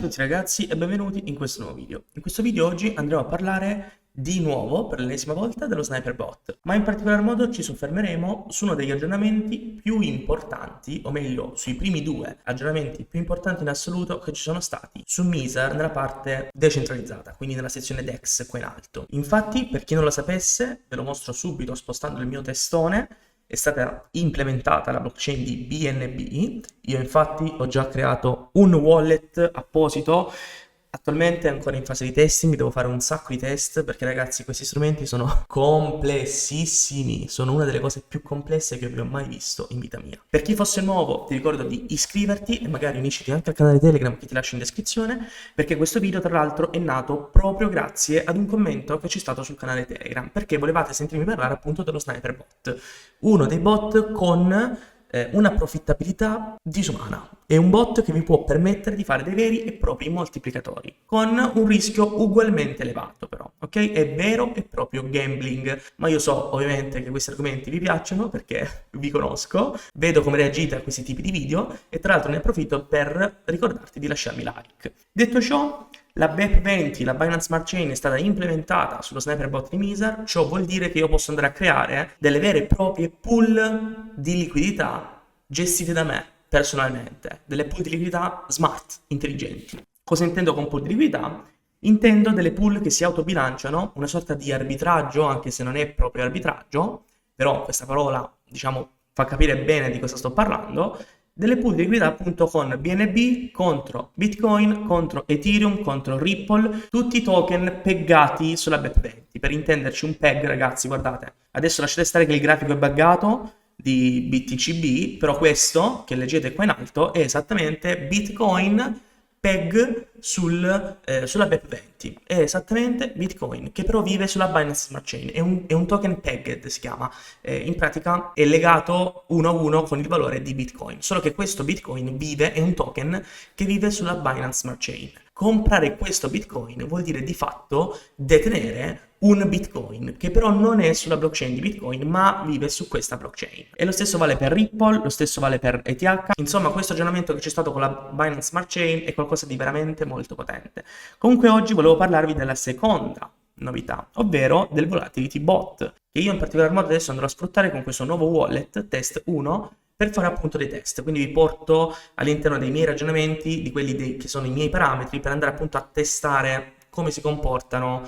a tutti ragazzi e benvenuti in questo nuovo video. In questo video oggi andremo a parlare di nuovo, per l'ennesima volta, dello Sniper Bot, ma in particolar modo ci soffermeremo su uno degli aggiornamenti più importanti, o meglio, sui primi due aggiornamenti più importanti in assoluto che ci sono stati su Mizar nella parte decentralizzata, quindi nella sezione DEX qua in alto. Infatti, per chi non lo sapesse, ve lo mostro subito spostando il mio testone. È stata implementata la blockchain di BNB. Io infatti ho già creato un wallet apposito. Attualmente è ancora in fase di testing, devo fare un sacco di test perché ragazzi questi strumenti sono complessissimi, sono una delle cose più complesse che abbia mai visto in vita mia. Per chi fosse nuovo ti ricordo di iscriverti e magari unisciti anche al canale Telegram che ti lascio in descrizione, perché questo video tra l'altro è nato proprio grazie ad un commento che c'è stato sul canale Telegram, perché volevate sentirmi parlare appunto dello Sniper Bot, uno dei bot con una profittabilità disumana. È un bot che vi può permettere di fare dei veri e propri moltiplicatori, con un rischio ugualmente elevato però, ok? È vero e proprio gambling, ma io so ovviamente che questi argomenti vi piacciono perché vi conosco, vedo come reagite a questi tipi di video e tra l'altro ne approfitto per ricordarti di lasciarmi like. Detto ciò, la BEP20, la Binance Smart Chain, è stata implementata sullo Sniper Bot di Mizar. Ciò vuol dire che io posso andare a creare delle vere e proprie pool di liquidità gestite da me personalmente, delle pool di liquidità smart, intelligenti. Cosa intendo con pool di liquidità? Intendo delle pool che si autobilanciano, una sorta di arbitraggio, anche se non è proprio arbitraggio, però questa parola, diciamo, fa capire bene di cosa sto parlando. Delle pool di liquidità appunto con BNB contro Bitcoin, contro Ethereum, contro Ripple, tutti i token peggati sulla BEP20. Per intenderci, un peg, ragazzi, guardate, adesso lasciate stare che il grafico è buggato di BTCB, però questo che leggete qua in alto è esattamente Bitcoin peg sulla BEP20, è esattamente Bitcoin, che però vive sulla Binance Smart Chain, è un token pegged si chiama, in pratica è legato uno a uno con il valore di Bitcoin, solo che questo Bitcoin è un token che vive sulla Binance Smart Chain. Comprare questo Bitcoin vuol dire di fatto detenere un Bitcoin, che però non è sulla blockchain di Bitcoin, ma vive su questa blockchain. E lo stesso vale per Ripple, lo stesso vale per ETH. Insomma, questo aggiornamento che c'è stato con la Binance Smart Chain è qualcosa di veramente molto potente. Comunque oggi volevo parlarvi della seconda novità, ovvero del Volatility Bot, che io in particolar modo adesso andrò a sfruttare con questo nuovo wallet, Test 1, per fare appunto dei test. Quindi vi porto all'interno dei miei ragionamenti, di quelli che sono i miei parametri, per andare appunto a testare come si comportano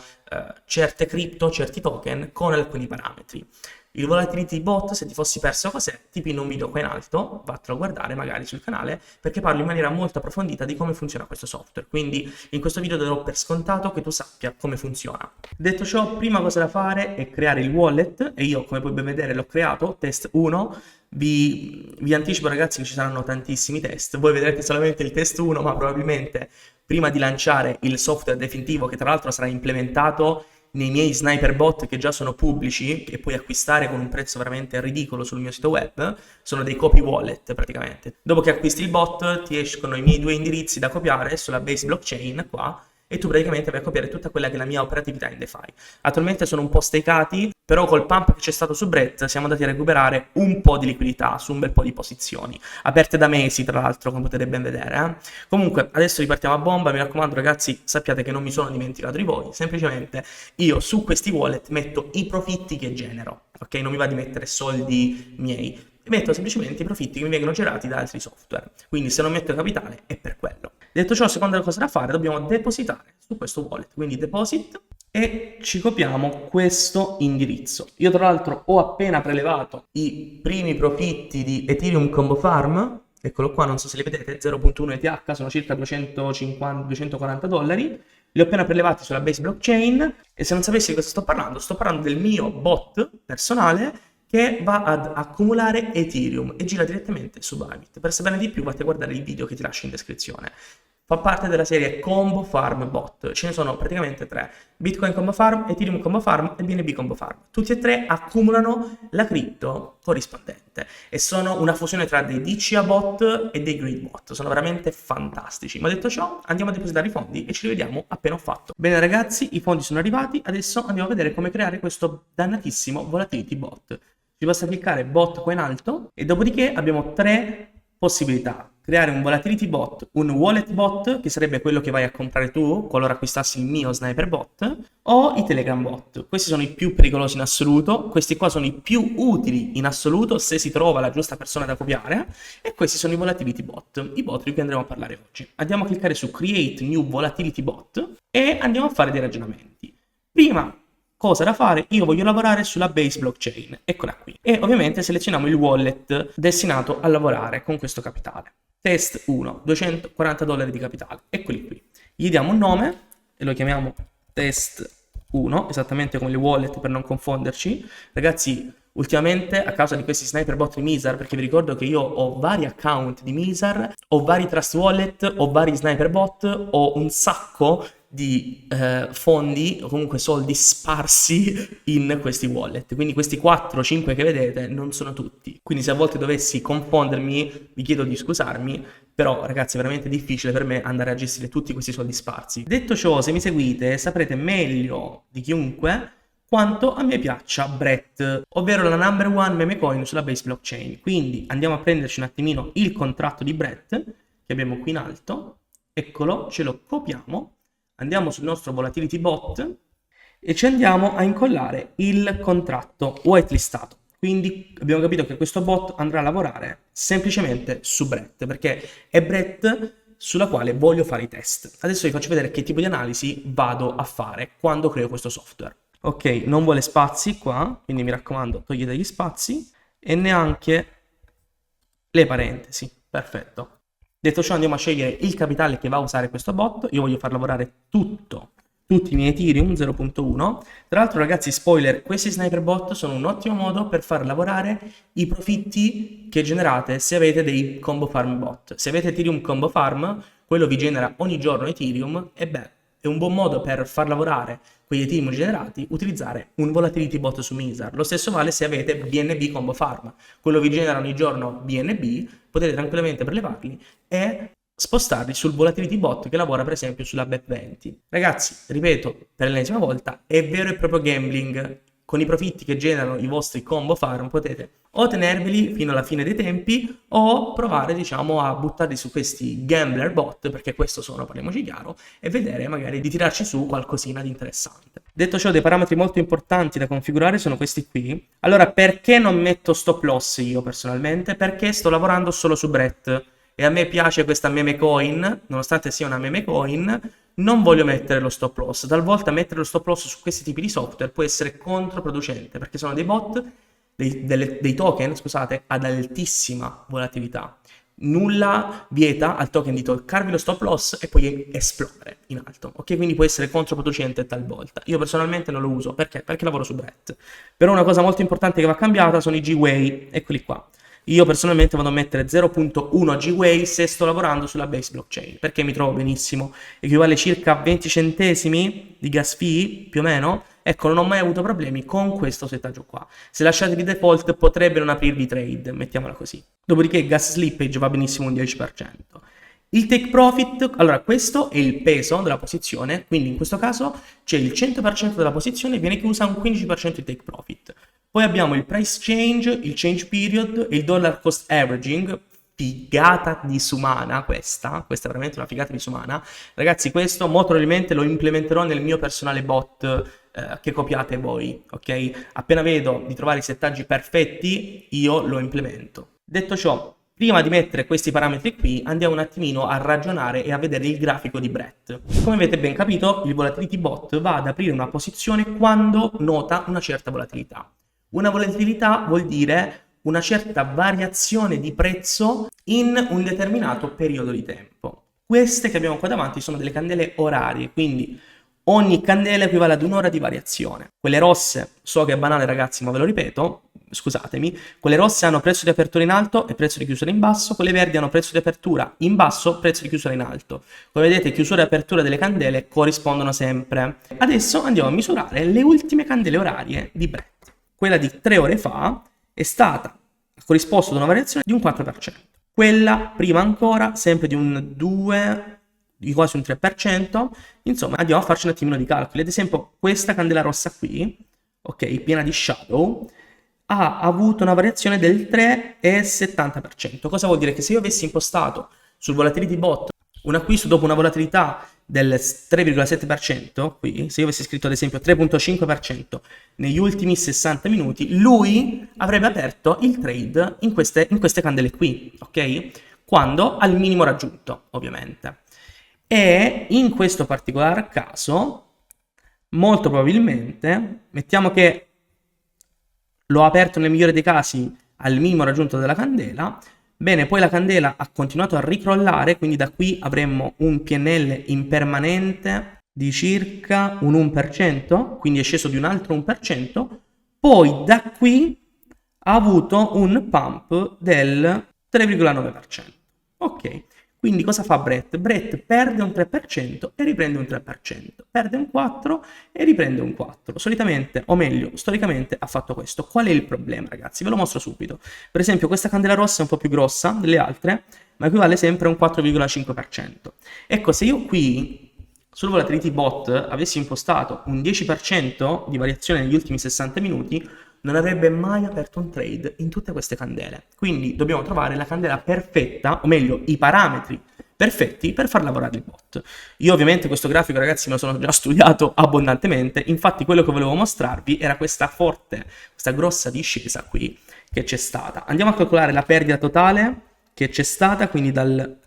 certe cripto, certi token con alcuni parametri. Il Volatility Bot, se ti fossi perso cos'è, ti pinno un video qua in alto, vattelo a guardare magari sul canale, perché parlo in maniera molto approfondita di come funziona questo software, quindi in questo video darò per scontato che tu sappia come funziona. Detto ciò, prima cosa da fare è creare il wallet, e io come puoi ben vedere l'ho creato, test 1, vi anticipo ragazzi che ci saranno tantissimi test, voi vedrete solamente il test 1, ma probabilmente prima di lanciare il software definitivo, che tra l'altro sarà implementato nei miei Sniper Bot che già sono pubblici, che puoi acquistare con un prezzo veramente ridicolo sul mio sito web, sono dei copy wallet praticamente. Dopo che acquisti il bot ti escono i miei due indirizzi da copiare sulla base blockchain qua, e tu praticamente vai a copiare tutta quella che è la mia operatività in DeFi. Attualmente sono un po' stakati, però col pump che c'è stato su Brett siamo andati a recuperare un po' di liquidità su un bel po' di posizioni, aperte da mesi tra l'altro, come potete ben vedere. Comunque adesso ripartiamo a bomba, mi raccomando ragazzi, sappiate che non mi sono dimenticato di voi, semplicemente io su questi wallet metto i profitti che genero, ok? Non mi va di mettere soldi miei, metto semplicemente i profitti che mi vengono generati da altri software, quindi se non metto capitale è per quello. Detto ciò, seconda cosa da fare, dobbiamo depositare su questo wallet, quindi deposit, e ci copiamo questo indirizzo. Io tra l'altro ho appena prelevato i primi profitti di Ethereum Combo Farm, eccolo qua, non so se li vedete, 0.1 ETH, sono circa 240 dollari, li ho appena prelevati sulla base blockchain, e se non sapessi di cosa sto parlando del mio bot personale che va ad accumulare Ethereum e gira direttamente su Bybit. Per saperne di più vatti a guardare il video che ti lascio in descrizione. Fa parte della serie Combo Farm Bot, ce ne sono praticamente tre: Bitcoin Combo Farm, Ethereum Combo Farm e BNB Combo Farm. Tutti e tre accumulano la cripto corrispondente e sono una fusione tra dei DCA bot e dei Grid bot, sono veramente fantastici. Ma detto ciò, andiamo a depositare i fondi e ci rivediamo appena ho fatto. Bene ragazzi, i fondi sono arrivati, adesso andiamo a vedere come creare questo dannatissimo Volatility Bot. Ci basta cliccare bot qua in alto e dopodiché abbiamo tre possibilità. creare un volatility bot, un wallet bot, che sarebbe quello che vai a comprare tu qualora acquistassi il mio sniper bot, o i telegram bot. Questi sono i più pericolosi in assoluto, questi qua sono i più utili in assoluto se si trova la giusta persona da copiare, e questi sono i volatility bot, i bot di cui andremo a parlare oggi. Andiamo a cliccare su create new volatility bot e andiamo a fare dei ragionamenti. Prima cosa da fare, io voglio lavorare sulla base blockchain, eccola qui, e ovviamente selezioniamo il wallet destinato a lavorare con questo capitale. Test 1, $240 di capitale, eccoli qui. Gli diamo un nome e lo chiamiamo test 1, esattamente come il wallet per non confonderci. Ragazzi, ultimamente a causa di questi sniper bot di Mizar, perché vi ricordo che io ho vari account di Mizar, ho vari trust wallet, ho vari sniper bot, ho un sacco di fondi o comunque soldi sparsi in questi wallet, quindi questi 4-5 che vedete non sono tutti, quindi se a volte dovessi confondermi vi chiedo di scusarmi, però ragazzi è veramente difficile per me andare a gestire tutti questi soldi sparsi. Detto ciò, se mi seguite saprete meglio di chiunque quanto a me piaccia Brett, ovvero la number one meme coin sulla base blockchain. Quindi andiamo a prenderci un attimino il contratto di Brett che abbiamo qui in alto, eccolo, ce lo copiamo, andiamo sul nostro volatility bot e ci andiamo a incollare il contratto whitelistato. Quindi abbiamo capito che questo bot andrà a lavorare semplicemente su Brett, perché è Brett sulla quale voglio fare i test. Adesso vi faccio vedere che tipo di analisi vado a fare quando creo questo software. Ok, non vuole spazi qua, quindi mi raccomando togliete gli spazi e neanche le parentesi, perfetto. Detto ciò andiamo a scegliere il capitale che va a usare questo bot, io voglio far lavorare tutti i miei Ethereum 0.1. Tra l'altro ragazzi, spoiler, questi sniper bot sono un ottimo modo per far lavorare i profitti che generate se avete dei combo farm bot. Se avete Ethereum combo farm, quello vi genera ogni giorno Ethereum e beh, è un buon modo per far lavorare quegli Ethereum generati, utilizzare un volatility bot su Mizar. Lo stesso vale se avete BNB combo farm, quello vi genera ogni giorno BNB, potete tranquillamente prelevarli e spostarli sul volatility bot che lavora per esempio sulla BEP20. Ragazzi, ripeto per l'ennesima volta, è vero e proprio gambling. Con i profitti che generano i vostri combo farm potete o tenerveli fino alla fine dei tempi o provare diciamo a buttarli su questi gambler bot, perché questo sono, parliamoci chiaro, e vedere magari di tirarci su qualcosina di interessante. Detto ciò, dei parametri molto importanti da configurare sono questi qui. Allora, perché non metto stop loss io personalmente? Perché sto lavorando solo su Brett e a me piace questa meme coin, nonostante sia una meme coin, non voglio mettere lo stop loss. Talvolta mettere lo stop loss su questi tipi di software può essere controproducente, perché sono dei bot, dei token, scusate, ad altissima volatilità. Nulla vieta al token di toccarvi lo stop loss e poi esplodere in alto, ok? Quindi può essere controproducente talvolta. Io personalmente non lo uso, perché? Perché lavoro su Brett. Però una cosa molto importante che va cambiata sono i Gwei, eccoli qua. Io personalmente vado a mettere 0.1 Gwei se sto lavorando sulla base blockchain, perché mi trovo benissimo, equivale circa 20 centesimi di gas fee, più o meno. Ecco, non ho mai avuto problemi con questo settaggio qua. Se lasciate di default potrebbe non aprirvi trade, mettiamola così. Dopodiché gas slippage va benissimo un 10%. Il take profit, allora questo è il peso della posizione, quindi in questo caso c'è il 100% della posizione, viene chiusa un 15% di take profit. Poi abbiamo il price change, il change period e il dollar cost averaging. Figata disumana questa è veramente una figata disumana. Ragazzi, questo molto probabilmente lo implementerò nel mio personale bot che copiate voi, ok? Appena vedo di trovare i settaggi perfetti, io lo implemento. Detto ciò, prima di mettere questi parametri qui, andiamo un attimino a ragionare e a vedere il grafico di Brett. Come avete ben capito, il volatility bot va ad aprire una posizione quando nota una certa volatilità. Una volatilità vuol dire una certa variazione di prezzo in un determinato periodo di tempo. Queste che abbiamo qua davanti sono delle candele orarie, quindi ogni candela equivale ad un'ora di variazione. Quelle rosse, so che è banale ragazzi, ma ve lo ripeto, scusatemi, quelle rosse hanno prezzo di apertura in alto e prezzo di chiusura in basso, quelle verdi hanno prezzo di apertura in basso, prezzo di chiusura in alto. Come vedete, chiusura e apertura delle candele corrispondono sempre. Adesso andiamo a misurare le ultime candele orarie di Brett. Quella di 3 ore fa è stata ha corrisposto ad una variazione di un 4%. Quella prima ancora sempre di un 2, di quasi un 3%. Insomma, andiamo a farci un attimino di calcoli. Ad esempio, questa candela rossa qui, ok, piena di shadow, ha avuto una variazione del 3,70%. Cosa vuol dire? Che se io avessi impostato sul Volatility Bot un acquisto dopo una volatilità del 3,7%, qui, se io avessi scritto ad esempio 3,5% negli ultimi 60 minuti, lui avrebbe aperto il trade in queste candele qui, ok? Quando al minimo raggiunto, ovviamente. E in questo particolare caso, molto probabilmente, mettiamo che l'ho aperto nel migliore dei casi al minimo raggiunto della candela, bene, poi la candela ha continuato a ricrollare, quindi da qui avremmo un PNL impermanente di circa un 1%, quindi è sceso di un altro 1%, poi da qui ha avuto un pump del 3,9%. Ok, quindi cosa fa Brett? Brett perde un 3% e riprende un 3%, perde un 4% e riprende un 4%. Solitamente, o meglio, storicamente ha fatto questo. Qual è il problema, ragazzi? Ve lo mostro subito. Per esempio, questa candela rossa è un po' più grossa delle altre, ma equivale sempre a un 4,5%. Ecco, se io qui sul Volatility Bot avessi impostato un 10% di variazione negli ultimi 60 minuti, non avrebbe mai aperto un trade in tutte queste candele. Quindi dobbiamo trovare la candela perfetta, o meglio, i parametri perfetti per far lavorare il bot. Io ovviamente questo grafico, ragazzi, me lo sono già studiato abbondantemente, infatti quello che volevo mostrarvi era questa grossa discesa qui che c'è stata. Andiamo a calcolare la perdita totale che c'è stata, quindi dal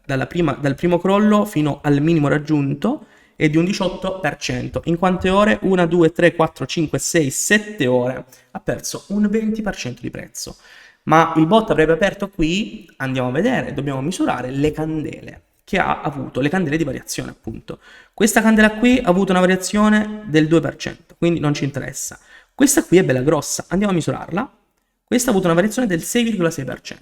primo crollo fino al minimo raggiunto, è di un 18%. In quante ore? 1, 2, 3, 4, 5, 6, 7 ore. Ha perso un 20% di prezzo. Ma il bot avrebbe aperto qui, andiamo a vedere, dobbiamo misurare le candele che ha avuto, le candele di variazione appunto. Questa candela qui ha avuto una variazione del 2%, quindi non ci interessa. Questa qui è bella grossa, andiamo a misurarla. Questa ha avuto una variazione del 6,6%.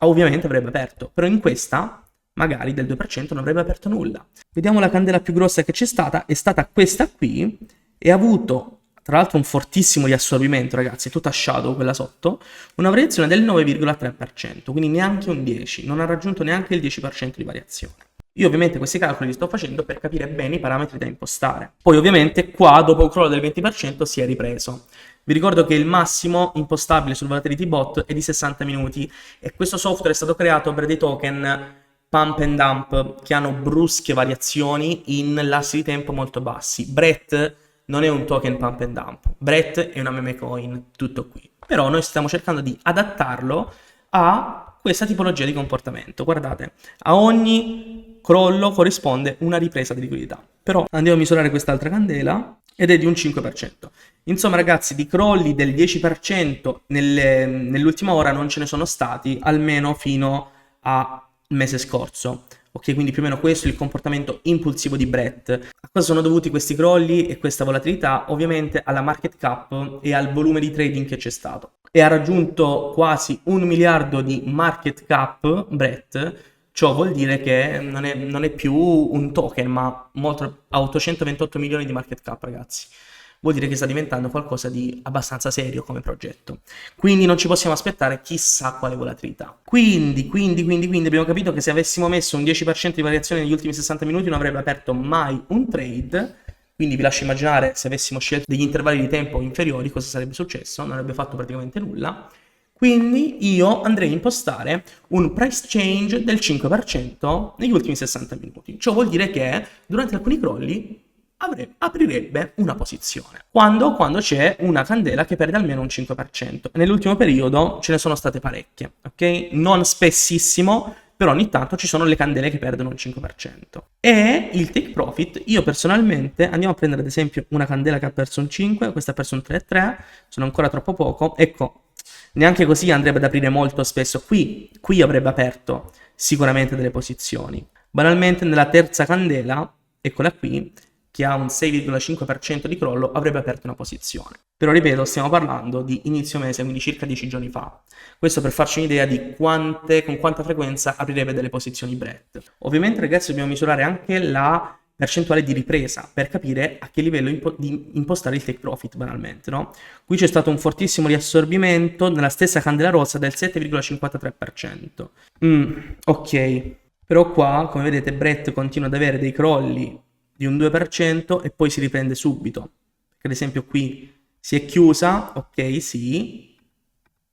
Ovviamente avrebbe aperto, però in questa magari del 2% non avrebbe aperto nulla. Vediamo la candela più grossa che c'è stata, è stata questa qui, e ha avuto, tra l'altro, un fortissimo riassorbimento, ragazzi, tutta shadow quella sotto, una variazione del 9,3%, quindi neanche un 10%, non ha raggiunto neanche il 10% di variazione. Io ovviamente questi calcoli li sto facendo per capire bene i parametri da impostare. Poi ovviamente qua, dopo un crollo del 20%, si è ripreso. Vi ricordo che il massimo impostabile sul Volatility Bot è di 60 minuti e questo software è stato creato per dei token pump and dump che hanno brusche variazioni in lassi di tempo molto bassi. Brett non è un token pump and dump, Brett è una meme coin, tutto qui. Però noi stiamo cercando di adattarlo a questa tipologia di comportamento. Guardate, a ogni crollo corrisponde una ripresa di liquidità. Però andiamo a misurare quest'altra candela ed è di un 5%. Insomma, ragazzi, di crolli del 10% nell'ultima ora non ce ne sono stati, almeno fino al mese scorso. Ok, quindi più o meno questo è il comportamento impulsivo di Brett. A cosa sono dovuti questi crolli e questa volatilità? Ovviamente alla market cap e al volume di trading che c'è stato. E ha raggiunto quasi 1 miliardo di market cap Brett. Ciò vuol dire che non è più un token, ma ha 828 milioni di market cap, ragazzi. Vuol dire che sta diventando qualcosa di abbastanza serio come progetto. Quindi non ci possiamo aspettare chissà quale volatilità. Quindi abbiamo capito che se avessimo messo un 10% di variazione negli ultimi 60 minuti non avrebbe aperto mai un trade. Quindi vi lascio immaginare se avessimo scelto degli intervalli di tempo inferiori cosa sarebbe successo, non avrebbe fatto praticamente nulla. Quindi io andrei a impostare un price change del 5% negli ultimi 60 minuti. Ciò vuol dire che durante alcuni crolli aprirebbe una posizione. Quando c'è una candela che perde almeno un 5%. Nell'ultimo periodo ce ne sono state parecchie, ok? Non spessissimo, però ogni tanto ci sono le candele che perdono un 5%. E il take profit, io personalmente, andiamo a prendere ad esempio una candela che ha perso un 5, questa ha perso un 3,3, sono ancora troppo poco, ecco, neanche così andrebbe ad aprire molto spesso. Qui avrebbe aperto sicuramente delle posizioni. Banalmente nella terza candela, eccola qui, che ha un 6,5% di crollo, avrebbe aperto una posizione. Però ripeto, stiamo parlando di inizio mese, quindi circa 10 giorni fa. Questo per farci un'idea di con quanta frequenza aprirebbe delle posizioni Brett. Ovviamente, ragazzi, dobbiamo misurare anche la percentuale di ripresa per capire a che livello di impostare il take profit, banalmente, no? Qui c'è stato un fortissimo riassorbimento nella stessa candela rossa del 7,53%. Ok, però qua, come vedete, Brett continua ad avere dei crolli di un 2% e poi si riprende subito. Perché ad esempio qui si è chiusa, ok, sì,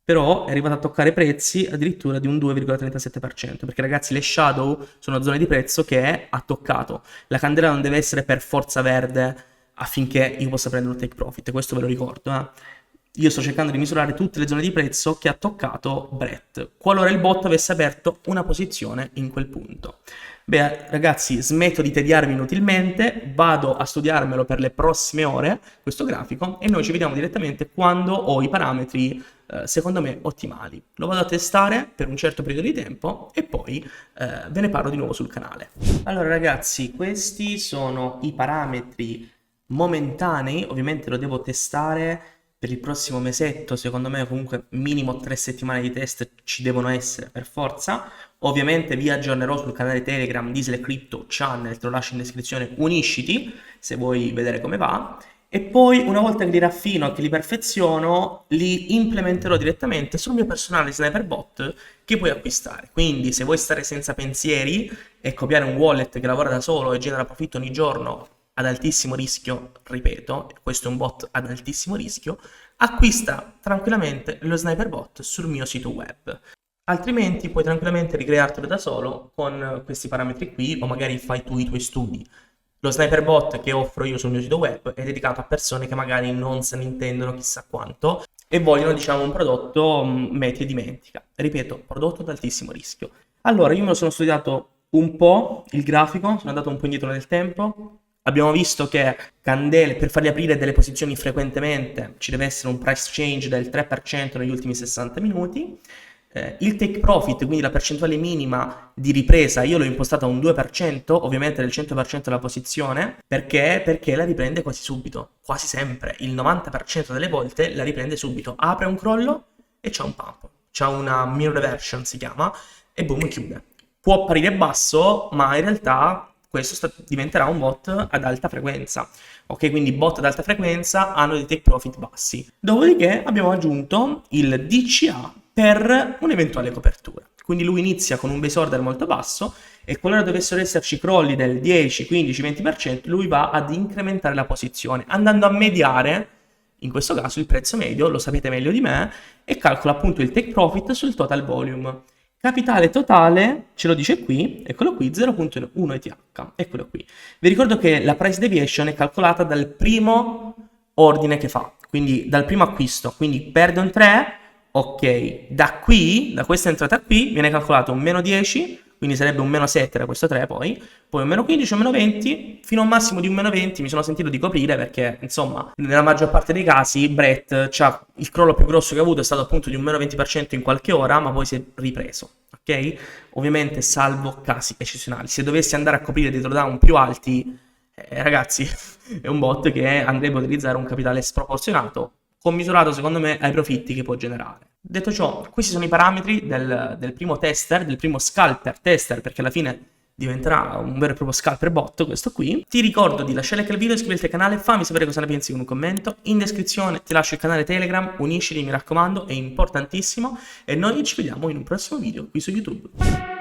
però è arrivato a toccare prezzi addirittura di un 2,37%, perché ragazzi le shadow sono zone di prezzo che ha toccato. La candela non deve essere per forza verde affinché io possa prendere un take profit, questo ve lo ricordo, Io sto cercando di misurare tutte le zone di prezzo che ha toccato Brett, qualora il bot avesse aperto una posizione in quel punto. Beh, ragazzi, smetto di tediarmi inutilmente, vado a studiarmelo per le prossime ore, questo grafico, e noi ci vediamo direttamente quando ho i parametri, secondo me, ottimali. Lo vado a testare per un certo periodo di tempo e poi ve ne parlo di nuovo sul canale. Allora, ragazzi, questi sono i parametri momentanei, ovviamente lo devo testare per il prossimo mesetto, secondo me comunque minimo 3 settimane di test ci devono essere per forza. Ovviamente vi aggiornerò sul canale Telegram Disle Crypto Channel, te lo lascio in descrizione, unisciti se vuoi vedere come va. E poi una volta che li raffino, che li perfeziono, li implementerò direttamente sul mio personale Sniperbot che puoi acquistare. Quindi se vuoi stare senza pensieri e copiare un wallet che lavora da solo e genera profitto ogni giorno ad altissimo rischio, ripeto, questo è un bot ad altissimo rischio, acquista tranquillamente lo Sniperbot sul mio sito web. Altrimenti puoi tranquillamente ricreartelo da solo con questi parametri qui, o magari fai tu i tuoi studi. Lo Sniperbot che offro io sul mio sito web è dedicato a persone che magari non se ne intendono chissà quanto e vogliono, diciamo, un prodotto metti e dimentica. Ripeto, prodotto ad altissimo rischio. Allora, io me lo sono studiato un po', il grafico, sono andato un po' indietro nel tempo. Abbiamo visto che candele, per farli aprire delle posizioni frequentemente, ci deve essere un price change del 3% negli ultimi 60 minuti. Il take profit, quindi la percentuale minima di ripresa, io l'ho impostata a un 2%, ovviamente del 100% della posizione, perché la riprende quasi subito, quasi sempre, il 90% delle volte la riprende subito, apre un crollo e c'è un pump, c'è una mean reversion si chiama, e boom, chiude. Può apparire basso, ma in realtà questo diventerà un bot ad alta frequenza. Ok, quindi bot ad alta frequenza hanno dei take profit bassi. Dopodiché abbiamo aggiunto il DCA per un'eventuale copertura. Quindi lui inizia con un base order molto basso e qualora dovessero esserci crolli del 10, 15, 20%, lui va ad incrementare la posizione, andando a mediare, in questo caso, il prezzo medio, lo sapete meglio di me, e calcola appunto il take profit sul total volume. Capitale totale, ce lo dice qui, eccolo qui, 0.1 ETH, eccolo qui. Vi ricordo che la price deviation è calcolata dal primo ordine che fa, quindi dal primo acquisto, quindi perde un 3, ok, da qui, da questa entrata qui, viene calcolato un meno 10, quindi sarebbe un meno 7 da questo 3 poi un meno 15, un meno 20, fino a un massimo di un meno 20 mi sono sentito di coprire perché, insomma, nella maggior parte dei casi Brett, il crollo più grosso che ha avuto è stato appunto di un meno 20% in qualche ora, ma poi si è ripreso, ok? Ovviamente salvo casi eccezionali. Se dovessi andare a coprire dei drawdown più alti, ragazzi, è un bot che andrebbe a utilizzare un capitale sproporzionato, commisurato secondo me ai profitti che può generare. Detto ciò, questi sono i parametri del primo tester, del primo scalper tester, perché alla fine diventerà un vero e proprio scalper bot questo qui. Ti ricordo di lasciare like al video, iscriverti al canale, fammi sapere cosa ne pensi con un commento. In descrizione ti lascio il canale Telegram, unisciti mi raccomando, è importantissimo, e noi ci vediamo in un prossimo video qui su YouTube.